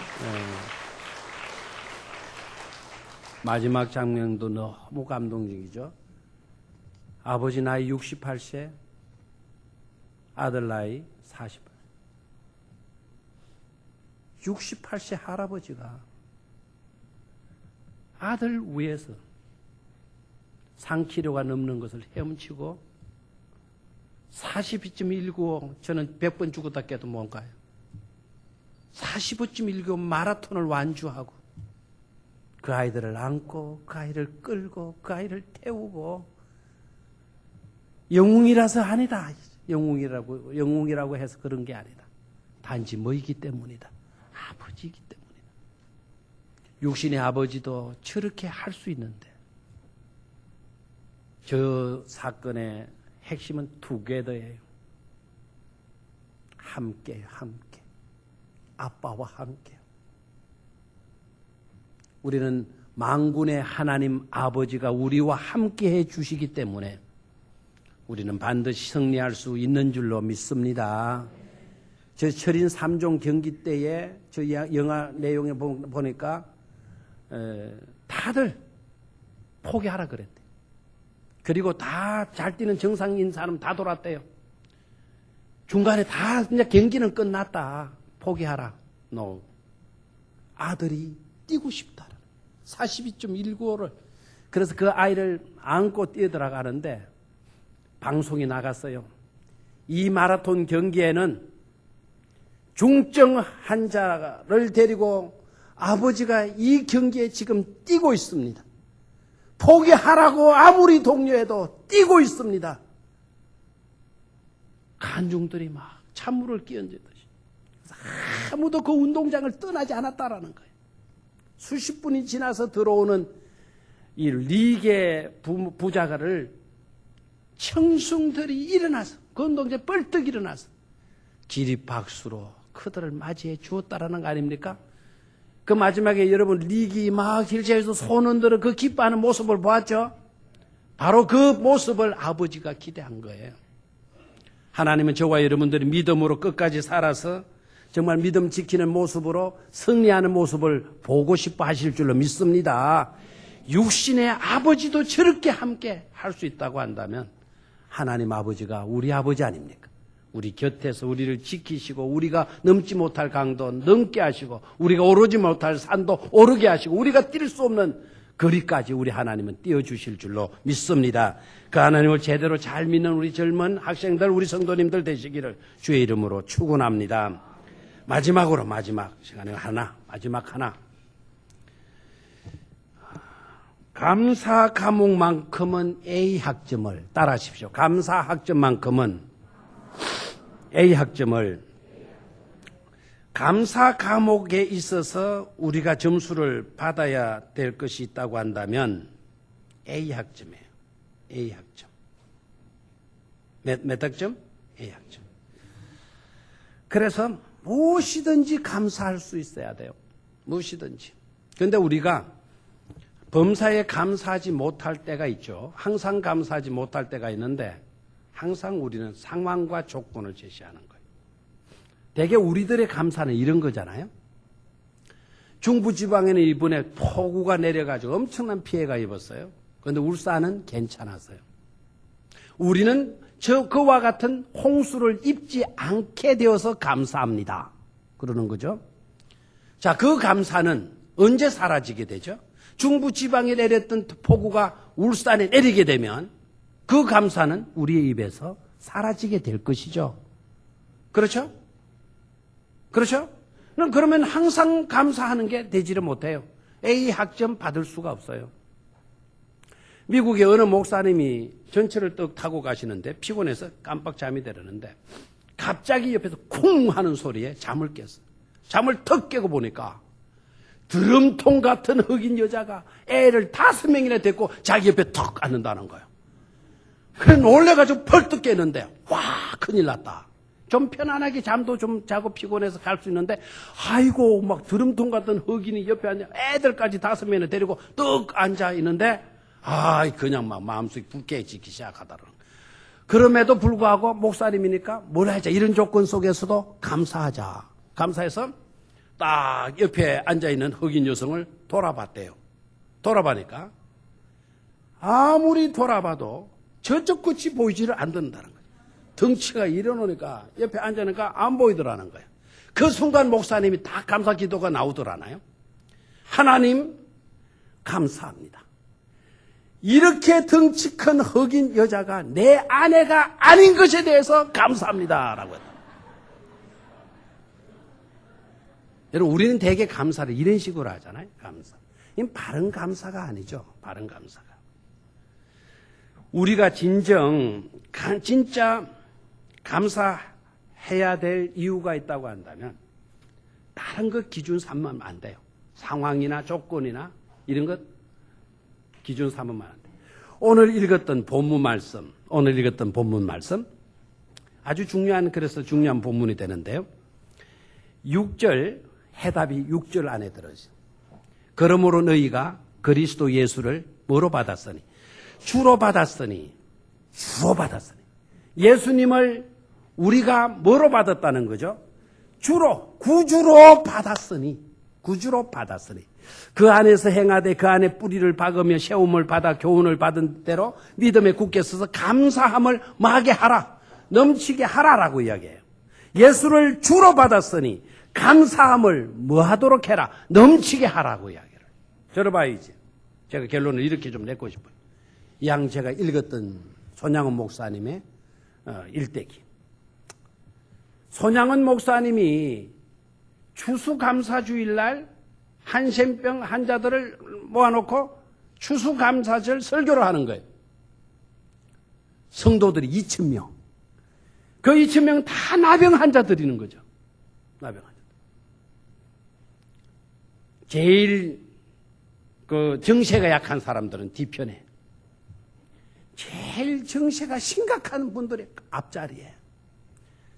마지막 장면도 너무 감동적이죠. 아버지 나이 68세, 아들 나이 48세. 68세 할아버지가 아들 위해서 3kg가 넘는 것을 헤엄치고 42.19 저는 100번 죽었다 깨도 못 가요. 45.19 마라톤을 완주하고 그 아이들을 안고 그 아이를 끌고 그 아이를 태우고 영웅이라서 아니다. 영웅이라고 해서 그런 게 아니다. 단지 뭐이기 때문이다. 아버지이기 때문이다. 육신의 아버지도 저렇게 할 수 있는데 저 사건의 핵심은 투게더예요. 함께요, 함께. 아빠와 함께. 우리는 만군의 하나님 아버지가 우리와 함께 해 주시기 때문에 우리는 반드시 승리할 수 있는 줄로 믿습니다. 저 철인 3종 경기 때에 저 영화 내용에 보니까 다들 포기하라 그랬대요. 그리고 다 잘 뛰는 정상인 사람 다 돌았대요. 중간에 다 이제 경기는 끝났다. 포기하라. No. 아들이 뛰고 싶다. 42.19를 그래서 그 아이를 안고 뛰어들어가는데 방송이 나갔어요. 이 마라톤 경기에는 중증 환자를 데리고 아버지가 이 경기에 지금 뛰고 있습니다. 포기하라고 아무리 독려해도 뛰고 있습니다. 관중들이 막 찬물을 끼얹듯이 아무도 그 운동장을 떠나지 않았다라는 거예요. 수십 분이 지나서 들어오는 이 리게 부자가를 청승들이 일어나서 그 운동장에 뻘떡 일어나서 기립박수로 그들을 맞이해 주었다라는 거 아닙니까? 그 마지막에 여러분 리기 막 힐체에서 손 흔들어 그 기뻐하는 모습을 보았죠? 바로 그 모습을 아버지가 기대한 거예요. 하나님은 저와 여러분들이 믿음으로 끝까지 살아서 정말 믿음 지키는 모습으로 승리하는 모습을 보고 싶어 하실 줄로 믿습니다. 육신의 아버지도 저렇게 함께 할 수 있다고 한다면 하나님 아버지가 우리 아버지 아닙니까? 우리 곁에서 우리를 지키시고 우리가 넘지 못할 강도 넘게 하시고 우리가 오르지 못할 산도 오르게 하시고 우리가 뛸 수 없는 거리까지 우리 하나님은 띄워주실 줄로 믿습니다. 그 하나님을 제대로 잘 믿는 우리 젊은 학생들 우리 성도님들 되시기를 주의 이름으로 축원합니다. 마지막으로 마지막 시간에 마지막 하나 감사 과목만큼은 A 학점을 따라하십시오. 감사 학점만큼은 A 학점을 감사 과목에 있어서 우리가 점수를 받아야 될 것이 있다고 한다면 A 학점이에요. A 학점. 몇 학점? A 학점. 그래서 무엇이든지 감사할 수 있어야 돼요. 무엇이든지. 그런데 우리가 범사에 감사하지 못할 때가 있죠. 항상 감사하지 못할 때가 있는데 항상 우리는 상황과 조건을 제시하는 거예요. 대개 우리들의 감사는 이런 거잖아요. 중부지방에는 이번에 폭우가 내려가지고 엄청난 피해가 입었어요. 그런데 울산은 괜찮았어요. 우리는 그와 같은 홍수를 입지 않게 되어서 감사합니다. 그러는 거죠. 자, 그 감사는 언제 사라지게 되죠? 중부지방에 내렸던 폭우가 울산에 내리게 되면 그 감사는 우리의 입에서 사라지게 될 것이죠. 그렇죠? 그렇죠? 그러면 항상 감사하는 게 되지를 못해요. A 학점 받을 수가 없어요. 미국의 어느 목사님이 전철을 떡 타고 가시는데 피곤해서 깜빡 잠이 들었는데 갑자기 옆에서 쿵 하는 소리에 잠을 깼어요. 잠을 턱 깨고 보니까 드럼통 같은 흑인 여자가 애를 5명이나 데리고 자기 옆에 턱 앉는다는 거예요. 그래 놀래가지고 펄떡 깨는데 와 큰일 났다. 좀 편안하게 잠도 좀 자고 피곤해서 갈 수 있는데 아이고 막 드럼통 같은 흑인이 옆에 앉아 애들까지 5명이나 데리고 떡 앉아 있는데 그냥 막 마음속이 불쾌해지기 시작하더라고요. 그럼에도 불구하고 목사님이니까 뭘 하자. 이런 조건 속에서도 감사하자. 감사해서 딱 옆에 앉아있는 흑인 여성을 돌아봤대요. 돌아보니까 아무리 돌아봐도 저쪽 끝이 보이지를 않는다는 거예요. 덩치가 일어나니까 옆에 앉으니까 안 보이더라는 거예요. 그 순간 목사님이 다 감사 기도가 나오더라나요? 하나님 감사합니다. 이렇게 덩치 큰 흑인 여자가 내 아내가 아닌 것에 대해서 감사합니다 라고 했다. 여러분, 우리는 대개 감사를 이런 식으로 하잖아요. 감사. 이건 바른 감사가 아니죠. 바른 감사가. 우리가 진짜 감사해야 될 이유가 있다고 한다면 다른 것 기준 삼으면 안 돼요. 상황이나 조건이나 이런 것 기준 삼으면 안 돼요. 오늘 읽었던 본문 말씀 아주 그래서 중요한 본문이 되는데요. 6절 해답이 6절 안에 들어있어요. 그러므로 너희가 그리스도 예수를 뭐로 받았으니? 주로 받았으니. 예수님을 우리가 뭐로 받았다는 거죠? 구주로 받았으니. 그 안에서 행하되 그 안에 뿌리를 박으며 세움을 받아 교훈을 받은 대로 믿음에 굳게 서서 감사함을 마게 하라. 넘치게 하라라고 이야기해요. 예수를 주로 받았으니 감사함을 뭐 하도록 해라? 넘치게 하라고 이야기를. 들어봐야지. 제가 결론을 이렇게 좀 내고 싶어요. 양 제가 읽었던 손양은 목사님의 일대기. 손양은 목사님이 추수감사주일날 한센병 환자들을 모아놓고 추수감사절 설교를 하는 거예요. 성도들이 2,000명. 그 2,000명 다 나병 환자들이는 거죠. 나병 환자. 제일 그 정세가 약한 사람들은 뒤편에, 제일 정세가 심각한 분들이 앞자리에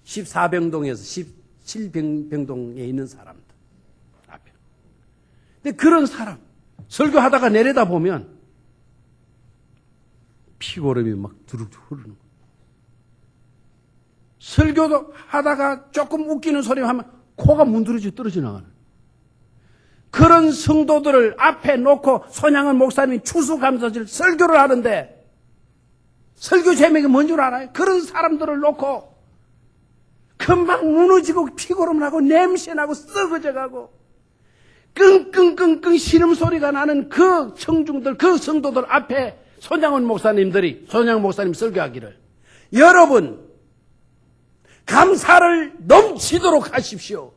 14병동에서 17병동에 있는 사람들 앞에. 근데 그런 사람 설교하다가 내려다 보면 피고름이 막 두룩두룩 흐르는 거예요. 설교도 하다가 조금 웃기는 소리 하면 코가 문드러져 떨어져 나가는. 그런 성도들을 앞에 놓고 손양은 목사님이 추수감사절 설교를 하는데 설교 제목이 뭔 줄 알아요? 그런 사람들을 놓고 금방 무너지고 피고름 나고 냄새나고 썩어져가고 끙끙끙끙 신음소리가 나는 그 청중들, 그 성도들 앞에 손양은 목사님 설교하기를, 여러분 감사를 넘치도록 하십시오.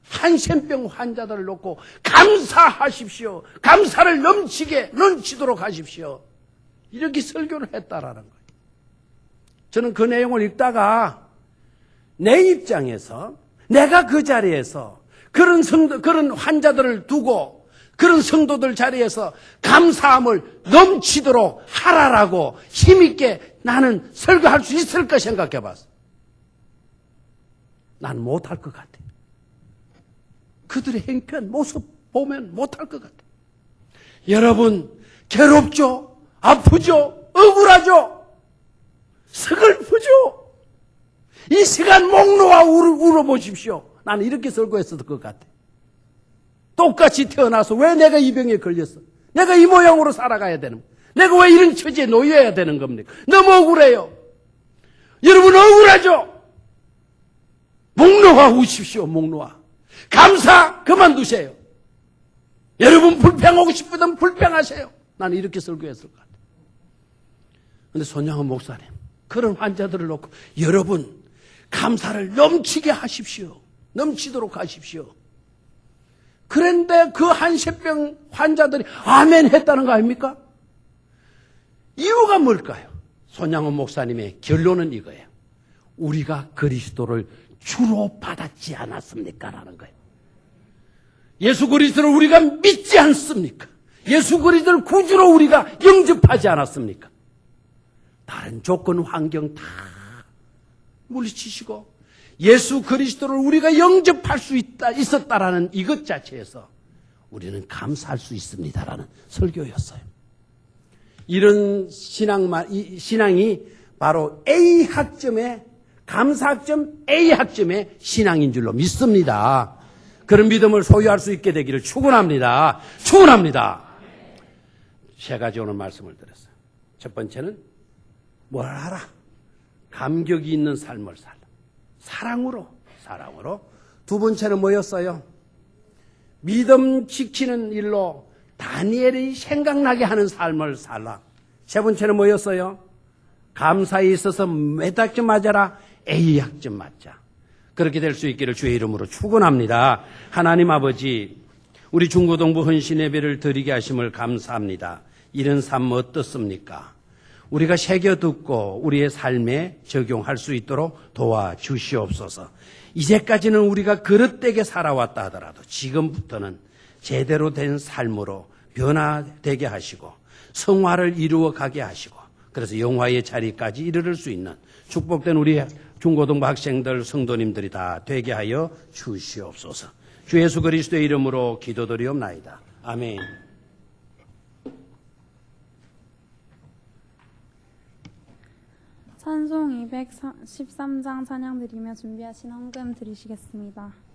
한센병 환자들을 놓고 감사하십시오. 감사를 넘치도록 하십시오. 이렇게 설교를 했다라는 거예요. 저는 그 내용을 읽다가 내 입장에서 내가 그 자리에서 그런 환자들을 두고 그런 성도들 자리에서 감사함을 넘치도록 하라라고 힘있게 나는 설교할 수 있을까 생각해 봤어. 난 못할 것 같아. 그들의 행편, 모습 보면 못할 것 같아. 여러분, 괴롭죠? 아프죠? 억울하죠? 서글프죠? 이 시간 목 놓아 울어보십시오. 나는 이렇게 설교했을 것 같아. 똑같이 태어나서 왜 내가 이 병에 걸렸어? 내가 이 모양으로 살아가야 되는 거야? 내가 왜 이런 처지에 놓여야 되는 겁니까? 너무 억울해요. 여러분 억울하죠? 목 놓아 우십시오. 목 놓아. 감사 그만두세요. 여러분 불평하고 싶으면 불평하세요. 나는 이렇게 설교했을 것 같아요. 그런데 손양은 목사님, 그런 환자들을 놓고 여러분 감사를 넘치게 하십시오. 넘치도록 하십시오. 그런데 그 한센병 환자들이 아멘 했다는 거 아닙니까? 이유가 뭘까요? 손양은 목사님의 결론은 이거예요. 우리가 그리스도를 주로 받았지 않았습니까? 라는 거예요. 예수 그리스도를 우리가 믿지 않습니까? 예수 그리스도를 구주로 우리가 영접하지 않았습니까? 다른 조건, 환경 다 물리치시고 예수 그리스도를 우리가 영접할 수 있었다라는 이것 자체에서 우리는 감사할 수 있습니다라는 설교였어요. 이런 신앙이 바로 A 학점의 감사학점 A 학점의 신앙인 줄로 믿습니다. 그런 믿음을 소유할 수 있게 되기를 축원합니다. 축원합니다. 세 가지 오늘 말씀을 드렸어요. 첫 번째는 뭘 하라? 감격이 있는 삶을 살라. 사랑으로. 두 번째는 뭐였어요? 믿음 지키는 일로 다니엘이 생각나게 하는 삶을 살라. 세 번째는 뭐였어요? 감사에 있어서 몇 학점 맞아라? A 학점 맞자. 그렇게 될 수 있기를 주의 이름으로 축원합니다. 하나님 아버지, 우리 중고등부 헌신 예배를 드리게 하심을 감사합니다. 이런 삶 어떻습니까? 우리가 새겨듣고 우리의 삶에 적용할 수 있도록 도와주시옵소서. 이제까지는 우리가 그릇되게 살아왔다 하더라도 지금부터는 제대로 된 삶으로 변화되게 하시고 성화를 이루어 가게 하시고 그래서 영화의 자리까지 이르를 수 있는 축복된 우리 중고등부 학생들 성도님들이 다 되게 하여 주시옵소서. 주 예수 그리스도의 이름으로 기도드리옵나이다. 아멘. 찬송 213장 찬양 드리며 준비하신 헌금 드리시겠습니다.